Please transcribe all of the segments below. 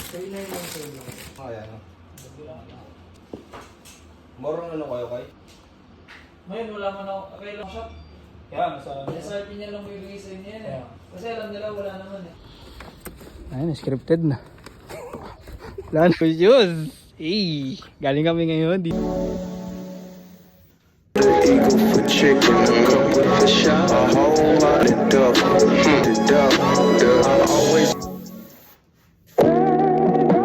Kailan lang sa'yo lang. Kaya no? Morong ano kayo kay? Ngayon wala man ako, kailan shop. Kaya, nasa... SRP niya lang may bigay sa inyo yan eh. Kasi alam nila wala naman eh. Ayun, scripted na. Lan ko shoes. Galing kami ngayon. Eagle for chicken, a couple for shot, a whole lot of duck, always.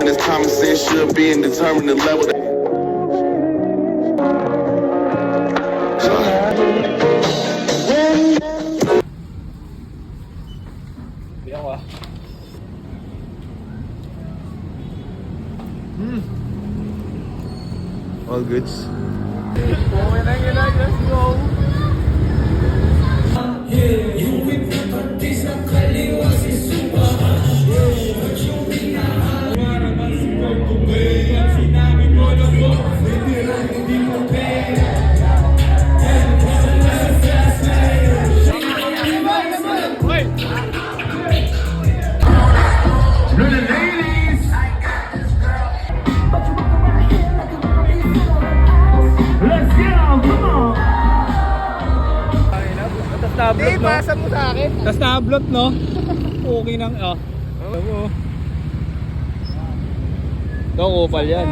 And as common sense should be and determine the level that. Biyak ah. All goods. Let's go. Hey, pasa mo sa akin. Tapos na-upload, no? Okay nang, Ito, kupal yan.